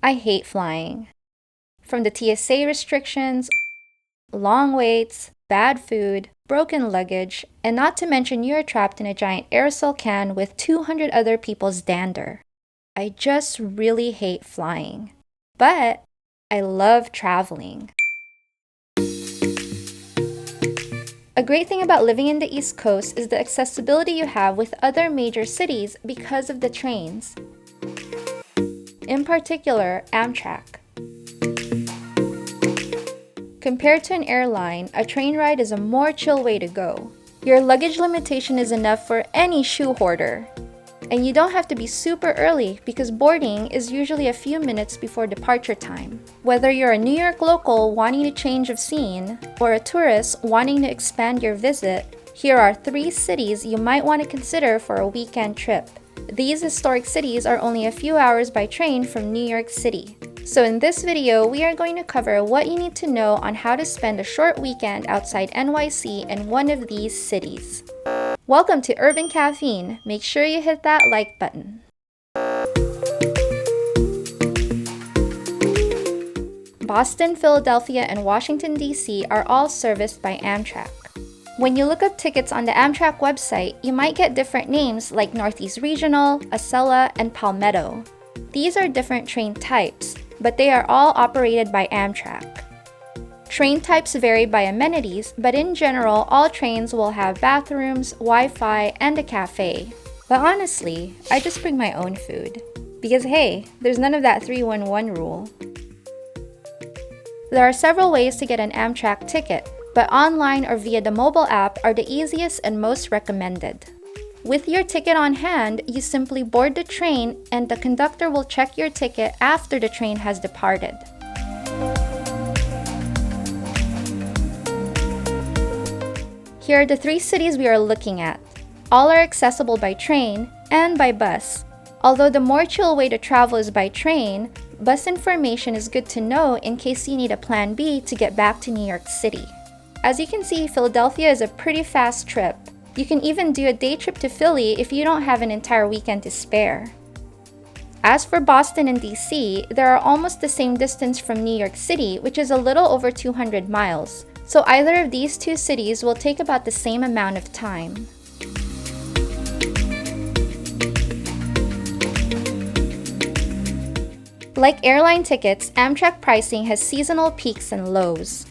I hate flying. From the TSA restrictions, long waits, bad food, broken luggage, and not to mention you're trapped in a giant aerosol can with 200 other people's dander. I just really hate flying. But I love traveling. A great thing about living in the East Coast is the accessibility you have with other major cities because of the trains. In particular, Amtrak. Compared to an airline, a train ride is a more chill way to go. Your luggage limitation is enough for any shoe hoarder. And you don't have to be super early because boarding is usually a few minutes before departure time. Whether you're a New York local wanting a change of scene or a tourist wanting to expand your visit, here are 3 cities you might want to consider for a weekend trip. These historic cities are only a few hours by train from New York City. So in this video, we are going to cover what you need to know on how to spend a short weekend outside NYC in one of these cities. Welcome to Urban Caffeine. Make sure you hit that like button. Boston, Philadelphia, and Washington, D.C. are all serviced by Amtrak. When you look up tickets on the Amtrak website, you might get different names like Northeast Regional, Acela, and Palmetto. These are different train types, but they are all operated by Amtrak. Train types vary by amenities, but in general, all trains will have bathrooms, Wi-Fi, and a cafe. But honestly, I just bring my own food. Because hey, there's none of that 3-1-1 rule. There are several ways to get an Amtrak ticket, but online or via the mobile app are the easiest and most recommended. With your ticket on hand, you simply board the train and the conductor will check your ticket after the train has departed. Here are the 3 cities we are looking at. All are accessible by train and by bus. Although the more chill way to travel is by train, bus information is good to know in case you need a plan B to get back to New York City. As you can see, Philadelphia is a pretty fast trip. You can even do a day trip to Philly if you don't have an entire weekend to spare. As for Boston and DC, they are almost the same distance from New York City, which is a little over 200 miles. So either of these 2 cities will take about the same amount of time. Like airline tickets, Amtrak pricing has seasonal peaks and lows.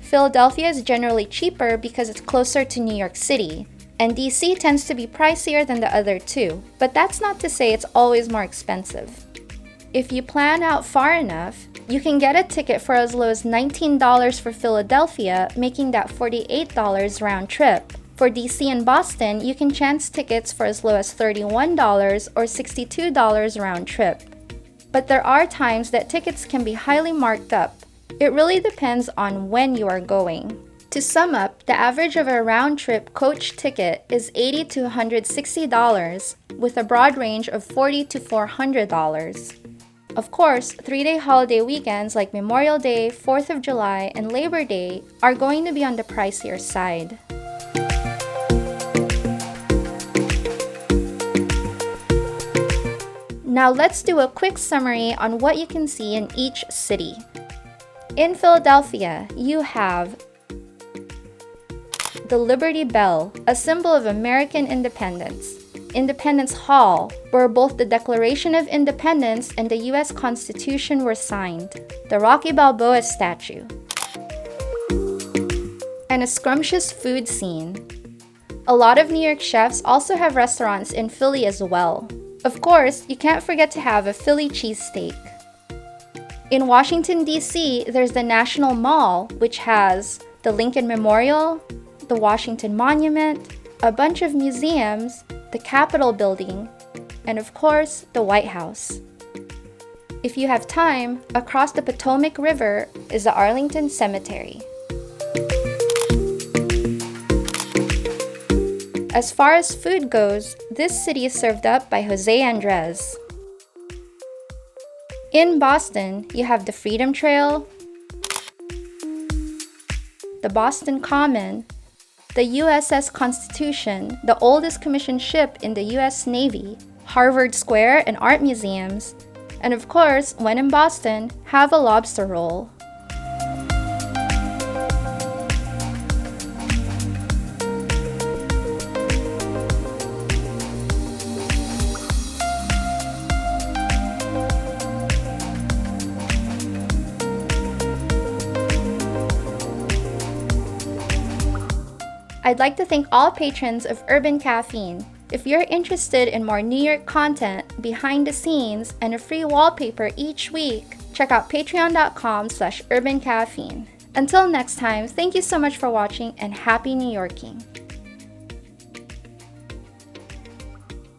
Philadelphia is generally cheaper because it's closer to New York City, and DC tends to be pricier than the other 2, but that's not to say it's always more expensive. If you plan out far enough, you can get a ticket for as low as $19 for Philadelphia, making that $48 round trip. For DC and Boston, you can chance tickets for as low as $31 or $62 round trip. But there are times that tickets can be highly marked up. It really depends on when you are going. To sum up, the average of a round-trip coach ticket is $80 to $160, with a broad range of $40 to $400. Of course, 3-day holiday weekends like Memorial Day, 4th of July, and Labor Day are going to be on the pricier side. Now let's do a quick summary on what you can see in each city. In Philadelphia, you have the Liberty Bell, a symbol of American independence. Independence Hall, where both the Declaration of Independence and the U.S. Constitution were signed. The Rocky Balboa statue. And a scrumptious food scene. A lot of New York chefs also have restaurants in Philly as well. Of course, you can't forget to have a Philly cheesesteak. In Washington, D.C., there's the National Mall, which has the Lincoln Memorial, the Washington Monument, a bunch of museums, the Capitol Building, and of course, the White House. If you have time, across the Potomac River is the Arlington Cemetery. As far as food goes, this city is served up by Jose Andres. In Boston, you have the Freedom Trail, the Boston Common, the USS Constitution, the oldest commissioned ship in the US Navy, Harvard Square and art museums, And of course, when in Boston, have a lobster roll. I'd like to thank all patrons of Urban Caffeine. If you're interested in more New York content, behind the scenes, and a free wallpaper each week, check out patreon.com/urbancaffeine. Until next time, thank you so much for watching and happy New Yorking.